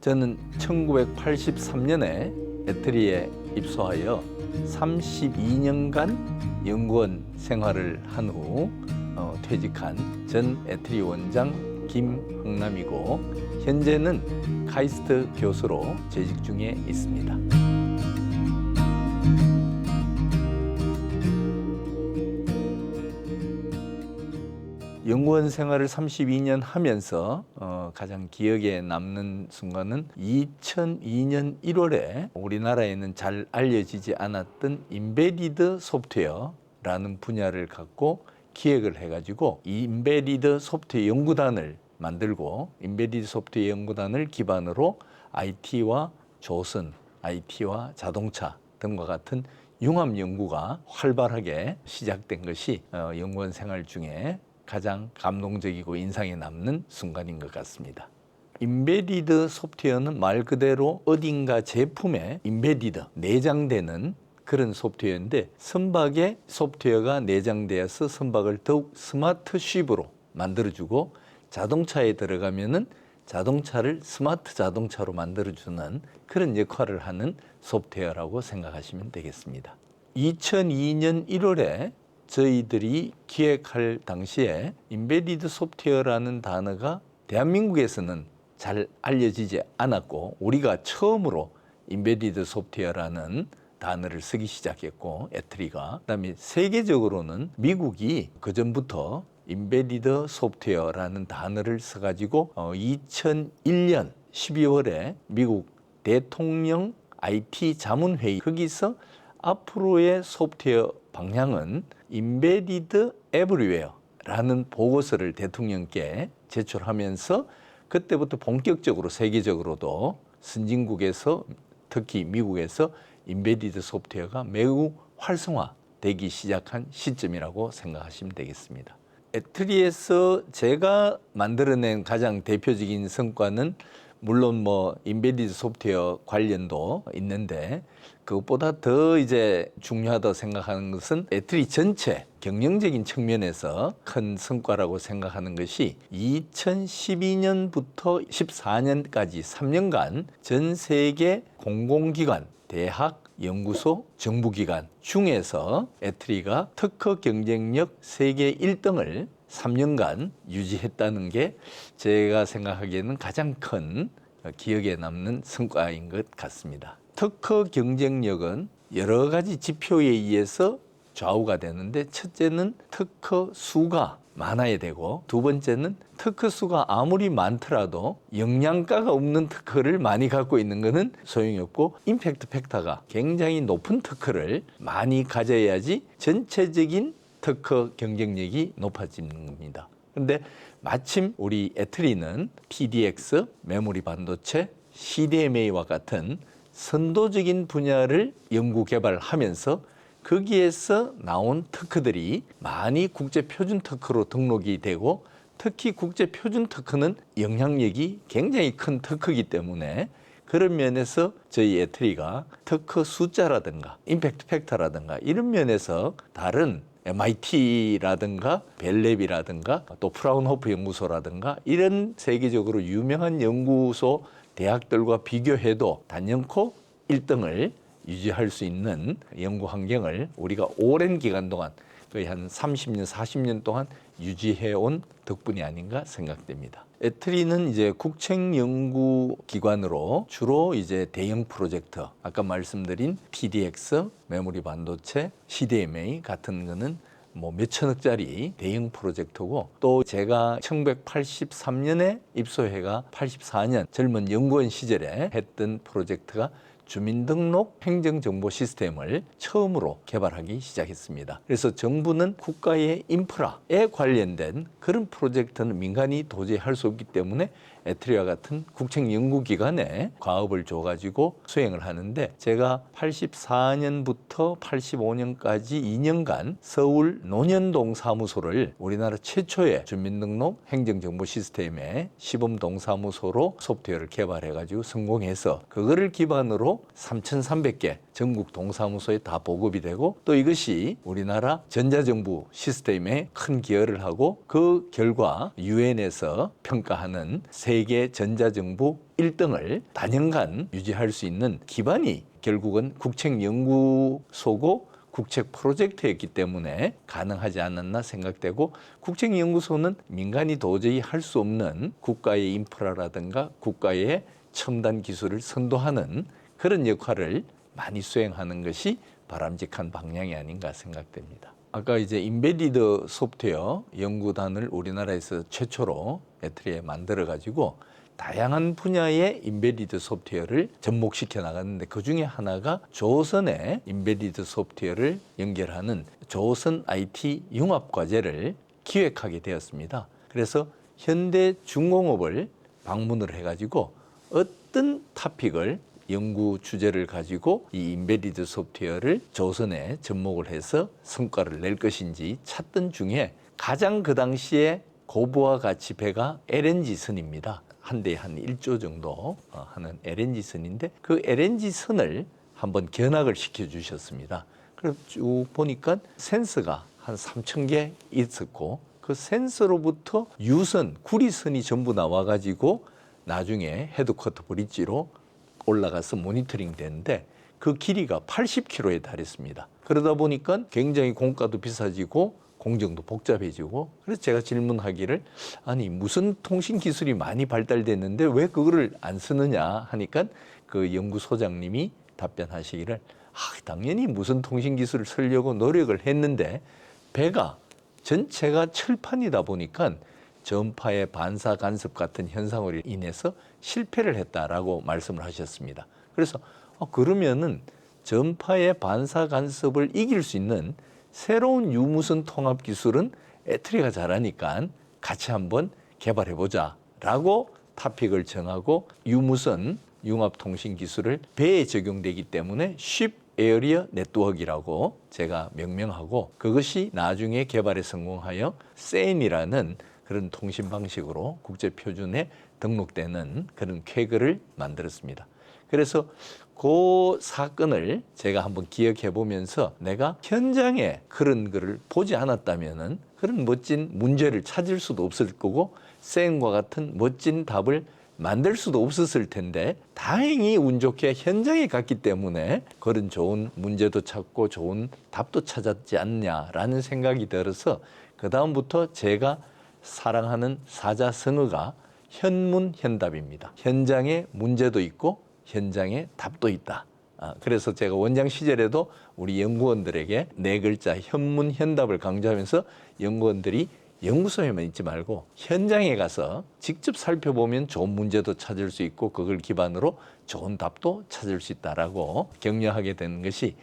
저는 1983년에 에트리에 입소하여 32년간 연구원 생활을 한 후 퇴직한 전 에트리 원장 김흥남이고, 현재는 카이스트 교수로 재직 중에 있습니다. 연구원 생활을 32년 하면서 가장 기억에 남는 순간은 2002년 1월에 우리나라에는 잘 알려지지 않았던 임베디드 소프트웨어라는 분야를 갖고 기획을 해가지고 이 임베디드 소프트웨어 연구단을 만들고, 임베디드 소프트웨어 연구단을 기반으로 IT와 조선, IT와 자동차 등과 같은 융합 연구가 활발하게 시작된 것이 연구원 생활 중에 가장 감동적이고 인상에 남는 순간인 것 같습니다. 임베디드 소프트웨어는 말 그대로 어딘가 제품에 임베디드, 내장되는 그런 소프트웨어인데, 선박에 소프트웨어가 내장되어서 선박을 더욱 스마트 쉽으로 만들어주고, 자동차에 들어가면은 자동차를 스마트 자동차로 만들어주는 그런 역할을 하는 소프트웨어라고 생각하시면 되겠습니다. 2002년 1월에 저희들이 기획할 당시에 임베디드 소프트웨어라는 단어가 대한민국에서는 잘 알려지지 않았고, 우리가 처음으로 임베디드 소프트웨어라는 단어를 쓰기 시작했고, 에트리가. 그다음에 세계적으로는 미국이 그전부터 임베디드 소프트웨어라는 단어를 써가지고 2001년 12월에 미국 대통령 IT 자문회의, 거기서 앞으로의 소프트웨어 방향은 임베디드 에브리웨어라는 보고서를 대통령께 제출하면서, 그때부터 본격적으로 세계적으로도 선진국에서, 특히 미국에서 임베디드 소프트웨어가 매우 활성화되기 시작한 시점이라고 생각하시면 되겠습니다. 에트리에서 제가 만들어낸 가장 대표적인 성과는 물론 임베디드 소프트웨어 관련도 있는데, 그것보다 더 이제 중요하다고 생각하는 것은 에트리 전체 경영적인 측면에서 큰 성과라고 생각하는 것이 2012년부터 14년까지 3년간 전 세계 공공기관, 대학, 연구소, 정부기관 중에서 에트리가 특허 경쟁력 세계 1등을 3년간 유지했다는 게 제가 생각하기에는 가장 큰 기억에 남는 성과인 것 같습니다. 특허 경쟁력은 여러 가지 지표에 의해서 좌우가 되는데, 첫째는 특허 수가 많아야 되고, 두 번째는 특허 수가 아무리 많더라도 영양가가 없는 특허를 많이 갖고 있는 것은 소용이 없고, 임팩트 팩터가 굉장히 높은 특허를 많이 가져야지 전체적인 특허 경쟁력이 높아지는 겁니다. 그런데 마침 우리 에트리는 PDX, 메모리 반도체, CDMA와 같은 선도적인 분야를 연구 개발하면서 거기에서 나온 특허들이 많이 국제표준 특허로 등록이 되고, 특히 국제표준 특허는 영향력이 굉장히 큰 특허이기 때문에, 그런 면에서 저희 에트리가 특허 숫자라든가 임팩트 팩터라든가 이런 면에서 다른 MIT라든가 벨랩이라든가 또 프라운호프 연구소라든가 이런 세계적으로 유명한 연구소 대학들과 비교해도 단연코 1등을 유지할 수 있는 연구 환경을 우리가 오랜 기간 동안, 거의 한 30년, 40년 동안 유지해온 덕분이 아닌가 생각됩니다. 에트리는 이제 국책연구기관으로 주로 이제 대형 프로젝트, 아까 말씀드린 PDX, 메모리 반도체, CDMA 같은 거는 몇천억짜리 대형 프로젝트고, 또 제가 1983년에 입소해가 84년 젊은 연구원 시절에 했던 프로젝트가 주민등록 행정정보 시스템을 처음으로 개발하기 시작했습니다. 그래서 정부는 국가의 인프라에 관련된 그런 프로젝트는 민간이 도저히 할 수 없기 때문에 에트리와 같은 국책연구기관에 과업을 줘가지고 수행을 하는데, 제가 84년부터 85년까지 2년간 서울 논현동 사무소를 우리나라 최초의 주민등록 행정정보 시스템의 시범동사무소로 소프트웨어를 개발해가지고 성공해서, 그거를 기반으로 3,300개 전국 동사무소에 다 보급이 되고, 또 이것이 우리나라 전자정부 시스템에 큰 기여를 하고, 그 결과 유엔에서 평가하는 세 세계 전자정부 1등을 단연간 유지할 수 있는 기반이 결국은 국책연구소고 국책 프로젝트였기 때문에 가능하지 않았나 생각되고, 국책연구소는 민간이 도저히 할 수 없는 국가의 인프라라든가 국가의 첨단 기술을 선도하는 그런 역할을 많이 수행하는 것이 바람직한 방향이 아닌가 생각됩니다. 아까 이제 인베디드 소프트웨어 연구단을 우리나라에서 최초로 에트리에 만들어 가지고 다양한 분야의 인베디드 소프트웨어를 접목시켜 나갔는데, 그 중에 하나가 조선의 인베디드 소프트웨어를 연결하는 조선 IT 융합과제를 기획하게 되었습니다. 그래서 현대중공업을 방문을 해가지고 어떤 토픽을 연구 주제를 가지고 이 인베디드 소프트웨어를 조선에 접목을 해서 성과를 낼 것인지 찾던 중에 가장 그 당시에 고부하 가치 배가 LNG선입니다. 한 대에 한 1조 정도 하는 LNG선인데, 그 LNG선을 한번 견학을 시켜주셨습니다. 그래서 쭉 보니까 센서가 한 3,000개 있었고, 그 센서로부터 유선, 구리선이 전부 나와가지고 나중에 헤드쿼터 브릿지로 올라가서 모니터링 되는데, 그 길이가 80km에 달했습니다. 그러다 보니까 굉장히 공가도 비싸지고 공정도 복잡해지고, 그래서 제가 질문하기를, 아니 무슨 통신 기술이 많이 발달됐는데 왜 그거를 안 쓰느냐 하니까 그 연구소장님이 답변하시기를, 당연히 무슨 통신 기술을 쓰려고 노력을 했는데 배가 전체가 철판이다 보니까 전파의 반사 간섭 같은 현상으로 인해서 실패를 했다라고 말씀을 하셨습니다. 그래서 그러면은 전파의 반사 간섭을 이길 수 있는 새로운 유무선 통합 기술은 에트리가 잘하니까 같이 한번 개발해보자 라고 토픽을 정하고, 유무선 융합통신 기술을 배에 적용되기 때문에 쉽 에어리어 네트워크라고 제가 명명하고, 그것이 나중에 개발에 성공하여 세인이라는 그런 통신 방식으로 국제표준에 등록되는 그런 쾌거를 만들었습니다. 그래서 그 사건을 제가 한번 기억해 보면서, 내가 현장에 그런 거를 보지 않았다면은 그런 멋진 문제를 찾을 수도 없을 거고 세인과 같은 멋진 답을 만들 수도 없었을 텐데, 다행히 운 좋게 현장에 갔기 때문에 그런 좋은 문제도 찾고 좋은 답도 찾았지 않냐라는 생각이 들어서, 그 다음부터 제가 사랑하는 사자성어가 현문현답입니다. 현장에 문제도 있고 현장에 답도 있다. 그래서 제가 원장 시절에도 우리 연구원들에게 4글자 현문현답을 강조하면서, 연구원들이 연구소에만 있지 말고 현장에 가서 직접 살펴보면 좋은 문제도 찾을 수 있고 그걸 기반으로 좋은 답도 찾을 수 있다라고 격려하게 되는 것이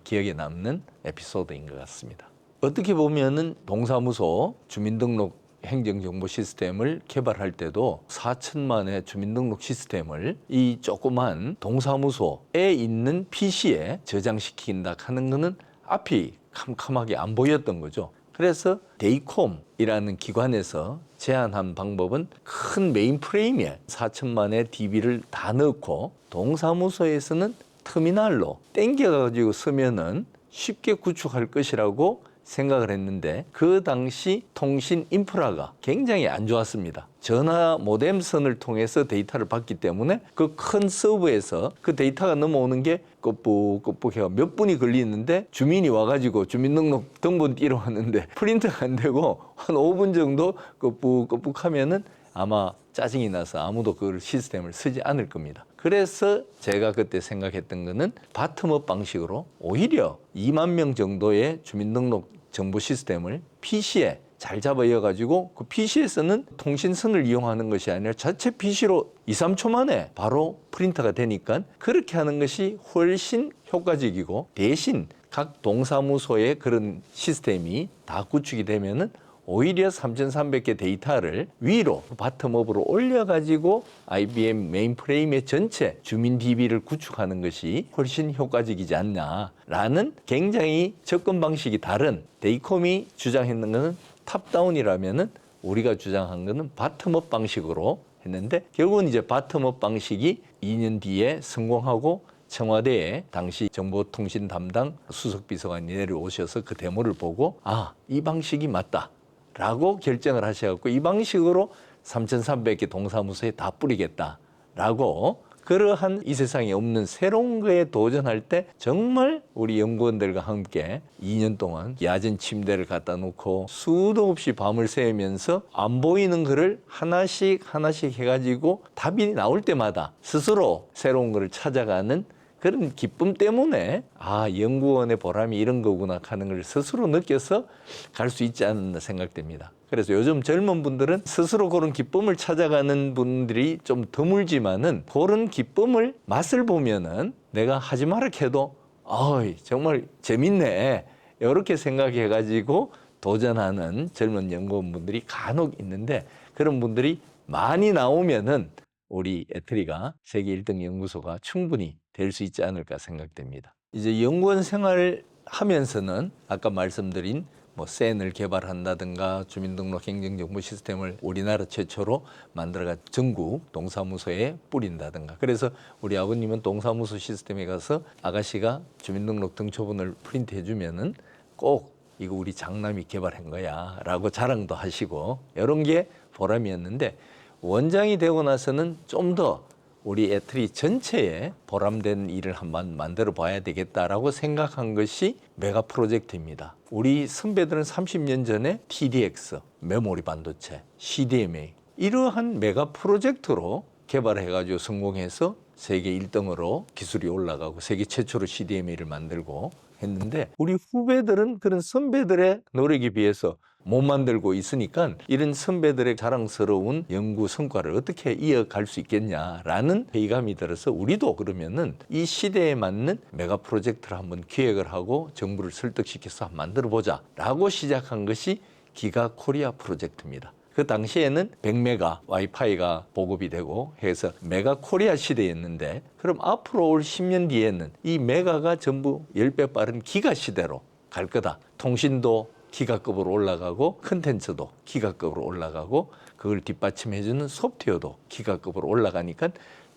기억에 남는 에피소드인 것 같습니다. 어떻게 보면은 동사무소 주민등록 행정정보 시스템을 개발할 때도 4천만의 주민등록 시스템을 이 조그만 동사무소에 있는 PC에 저장시킨다 하는 것은 앞이 캄캄하게 안 보였던 거죠. 그래서 데이콤이라는 기관에서 제안한 방법은 큰 메인프레임에 4천만의 DB를 다 넣고 동사무소에서는 터미널로 땡겨가지고 쓰면은 쉽게 구축할 것이라고 생각을 했는데, 그 당시 통신 인프라가 굉장히 안 좋았습니다. 전화 모뎀선을 통해서 데이터를 받기 때문에 그 큰 서버에서 그 데이터가 넘어오는 게 끄북끄북해가 몇 분이 걸리는데, 주민이 와가지고 주민등록 등본 띄러 왔는데 프린트가 안 되고 한 5분 정도 끄북끄북 하면은 아마 짜증이 나서 아무도 그 시스템을 쓰지 않을 겁니다. 그래서 제가 그때 생각했던 거는 바텀업 방식으로 오히려 2만 명 정도의 주민등록 정보 시스템을 PC에 잘 잡아 이어가지고, 그 PC에서는 통신선을 이용하는 것이 아니라 자체 PC로 2, 3초 만에 바로 프린터가 되니까 그렇게 하는 것이 훨씬 효과적이고, 대신 각 동사무소의 그런 시스템이 다 구축이 되면은 오히려 3,300개 데이터를 위로 바텀업으로 올려가지고 IBM 메인프레임의 전체 주민 DB를 구축하는 것이 훨씬 효과적이지 않냐라는 굉장히 접근 방식이 다른, 데이콤이 주장했는 것은 탑다운이라면은 우리가 주장한 것은 바텀업 방식으로 했는데, 결국은 이제 바텀업 방식이 2년 뒤에 성공하고 청와대에 당시 정보통신 담당 수석비서관이 내려오셔서 그 데모를 보고 이 방식이 맞다 라고 결정을 하셔갖고 이 방식으로 3,300개 동사무소에 다 뿌리겠다라고 그러한 이 세상에 없는 새로운 거에 도전할 때 정말 우리 연구원들과 함께 2년 동안 야전 침대를 갖다 놓고 수도 없이 밤을 새우면서 안 보이는 거를 하나씩 해가지고 답이 나올 때마다 스스로 새로운 거를 찾아가는 그런 기쁨 때문에 연구원의 보람이 이런 거구나 하는 걸 스스로 느껴서 갈 수 있지 않나 생각됩니다. 그래서 요즘 젊은 분들은 스스로 그런 기쁨을 찾아가는 분들이 좀 드물지만은 그런 기쁨을 맛을 보면은 내가 하지 마라 해도 정말 재밌네 이렇게 생각해가지고 도전하는 젊은 연구원분들이 간혹 있는데 그런 분들이 많이 나오면은 우리 에트리가 세계 1등 연구소가 충분히 될 수 있지 않을까 생각됩니다. 이제 연구원 생활을 하면서는 아까 말씀드린 센을 개발한다든가 주민등록 행정정보 시스템을 우리나라 최초로 만들어가 전국 동사무소에 뿌린다든가. 그래서 우리 아버님은 동사무소 시스템에 가서 아가씨가 주민등록 등초본을 프린트해 주면은 꼭 이거 우리 장남이 개발한 거야 라고 자랑도 하시고 이런 게 보람이었는데 원장이 되고 나서는 좀 더 우리 에트리 전체에 보람된 일을 한번 만들어 봐야 되겠다라고 생각한 것이 메가 프로젝트입니다. 우리 선배들은 30년 전에 TDX, 메모리 반도체, CDMA 이러한 메가 프로젝트로 개발해가지고 성공해서 세계 1등으로 기술이 올라가고 세계 최초로 CDMA를 만들고 했는데 우리 후배들은 그런 선배들의 노력에 비해서 못 만들고 있으니까 이런 선배들의 자랑스러운 연구 성과를 어떻게 이어갈 수 있겠냐라는 회의감이 들어서 우리도 그러면은 이 시대에 맞는 메가 프로젝트를 한번 기획을 하고 정부를 설득시켜서 한번 만들어보자 라고 시작한 것이 기가 코리아 프로젝트입니다. 그 당시에는 100메가 와이파이가 보급이 되고 해서 메가 코리아 시대였는데 그럼 앞으로 올 10년 뒤에는 이 메가가 전부 10배 빠른 기가 시대로 갈 거다. 통신도 기가급으로 올라가고 컨텐츠도 기가급으로 올라가고 그걸 뒷받침해주는 소프트웨어도 기가급으로 올라가니까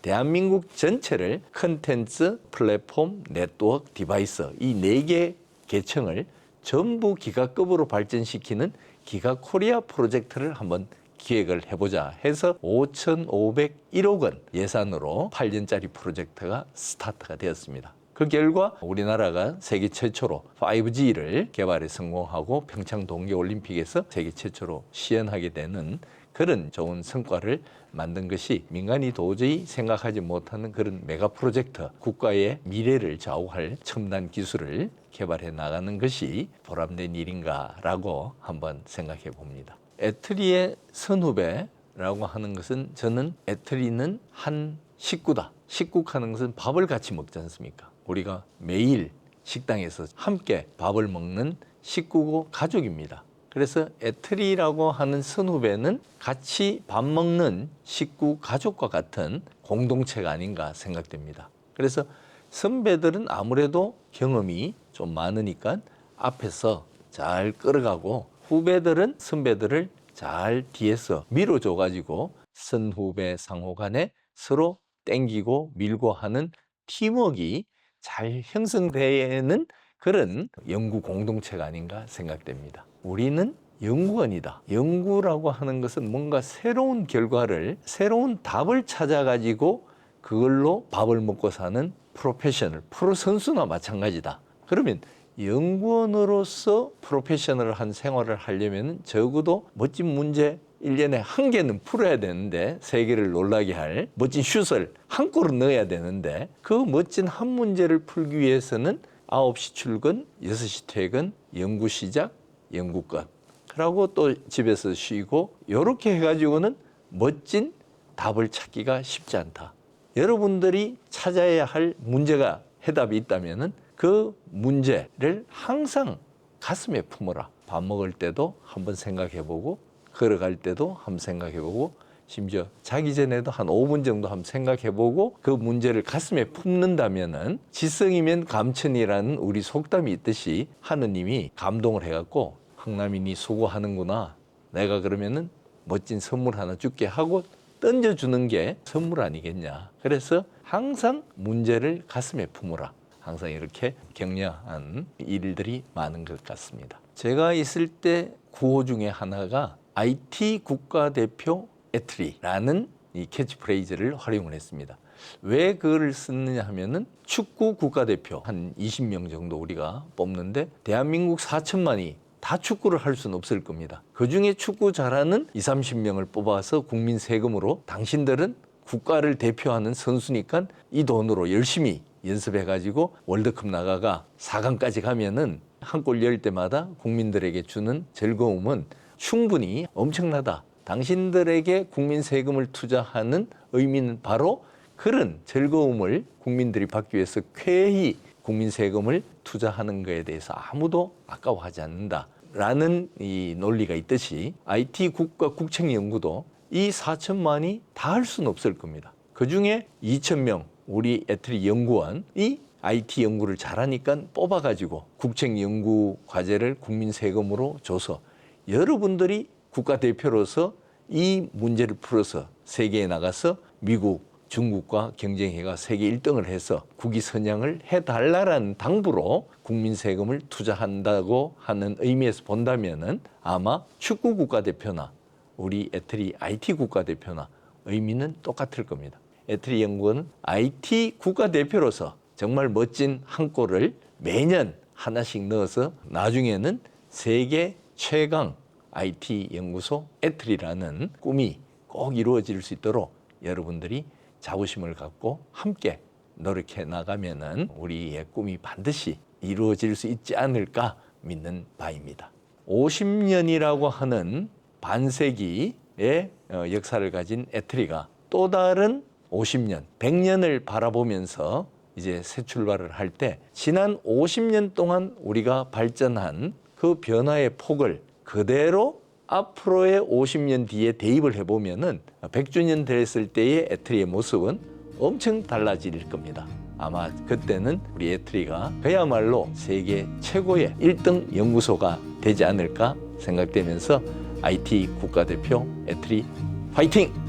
대한민국 전체를 컨텐츠, 플랫폼, 네트워크, 디바이스 이 4개 계층을 전부 기가급으로 발전시키는 기가 코리아 프로젝트를 한번 기획을 해보자 해서 5,501억 원 예산으로 8년짜리 프로젝트가 스타트가 되었습니다. 그 결과 우리나라가 세계 최초로 5G를 개발에 성공하고 평창 동계올림픽에서 세계 최초로 시연하게 되는 그런 좋은 성과를 만든 것이 민간이 도저히 생각하지 못하는 그런 메가 프로젝트, 국가의 미래를 좌우할 첨단 기술을 개발해 나가는 것이 보람된 일인가라고 한번 생각해 봅니다. 에트리의 선후배라고 하는 것은 저는 에트리는 한 식구다. 식국하는 것은 밥을 같이 먹지 않습니까? 우리가 매일 식당에서 함께 밥을 먹는 식구고 가족입니다. 그래서 에트리라고 하는 선후배는 같이 밥 먹는 식구 가족과 같은 공동체가 아닌가 생각됩니다. 그래서 선배들은 아무래도 경험이 좀 많으니까 앞에서 잘 끌어가고 후배들은 선배들을 잘 뒤에서 밀어줘가지고 선후배 상호 간에 서로 땡기고 밀고 하는 팀워크가 잘 형성되는 그런 연구 공동체가 아닌가 생각됩니다. 우리는 연구원이다. 연구라고 하는 것은 뭔가 새로운 결과를, 새로운 답을 찾아가지고 그걸로 밥을 먹고 사는 프로페셔널, 프로 선수나 마찬가지다. 그러면 연구원으로서 프로페셔널한 생활을 하려면 적어도 멋진 문제 1년에 1개는 풀어야 되는데 세계를 놀라게 할 멋진 슛을 한 골은 넣어야 되는데 그 멋진 한 문제를 풀기 위해서는 9시 출근, 6시 퇴근, 연구 시작, 연구 끝. 그러고 또 집에서 쉬고 이렇게 해가지고는 멋진 답을 찾기가 쉽지 않다. 여러분들이 찾아야 할 문제가 해답이 있다면은 그 문제를 항상 가슴에 품어라. 밥 먹을 때도 한번 생각해보고 걸어갈 때도 한번 생각해보고 심지어 자기 전에도 한 5분 정도 한번 생각해보고 그 문제를 가슴에 품는다면은 지성이면 감천이라는 우리 속담이 있듯이 하느님이 감동을 해갖고 황남인이 수고하는구나. 내가 그러면은 멋진 선물 하나 줄게 하고 던져주는 게 선물 아니겠냐. 그래서 항상 문제를 가슴에 품으라. 항상 이렇게 격려한 일들이 많은 것 같습니다. 제가 있을 때 구호 중에 하나가 IT 국가대표 애트리라는 이 캐치프레이즈를 활용을 했습니다. 왜 그걸 썼느냐 하면은 축구 국가대표 한 20명 정도 우리가 뽑는데 대한민국 4천만이 다 축구를 할 수는 없을 겁니다. 그중에 축구 잘하는 20-30명을 뽑아서 국민 세금으로 당신들은 국가를 대표하는 선수니까 이 돈으로 열심히 연습해가지고 월드컵 나가가 4강까지 가면은 한 골 열 때마다 국민들에게 주는 즐거움은 충분히 엄청나다. 당신들에게 국민 세금을 투자하는 의미는 바로 그런 즐거움을 국민들이 받기 위해서 쾌히 국민 세금을 투자하는 것에 대해서 아무도 아까워하지 않는다라는 이 논리가 있듯이 IT 국가 국책 연구도 이 4천만이 다 할 수는 없을 겁니다. 그중에 2,000명 우리 애트리 연구원이 IT 연구를 잘하니까 뽑아가지고 국책 연구 과제를 국민 세금으로 줘서 여러분들이 국가대표로서 이 문제를 풀어서 세계에 나가서 미국, 중국과 경쟁해가 세계 1등을 해서 국위 선양을 해달라는 당부로 국민 세금을 투자한다고 하는 의미에서 본다면은 아마 축구 국가대표나 우리 애트리 IT 국가대표나 의미는 똑같을 겁니다. 애트리 연구원은 IT 국가대표로서 정말 멋진 한 골을 매년 하나씩 넣어서 나중에는 세계 최강 IT 연구소 애트리라는 꿈이 꼭 이루어질 수 있도록 여러분들이 자부심을 갖고 함께 노력해 나가면은 우리의 꿈이 반드시 이루어질 수 있지 않을까 믿는 바입니다. 50년이라고 하는 반세기의 역사를 가진 애트리가 또 다른 50년, 100년을 바라보면서 이제 새 출발을 할 때 지난 50년 동안 우리가 발전한 그 변화의 폭을 그대로 앞으로의 50년 뒤에 대입을 해보면은 100주년 됐을 때의 애트리의 모습은 엄청 달라질 겁니다. 아마 그때는 우리 애트리가 그야말로 세계 최고의 1등 연구소가 되지 않을까 생각되면서 IT 국가대표 애트리 화이팅!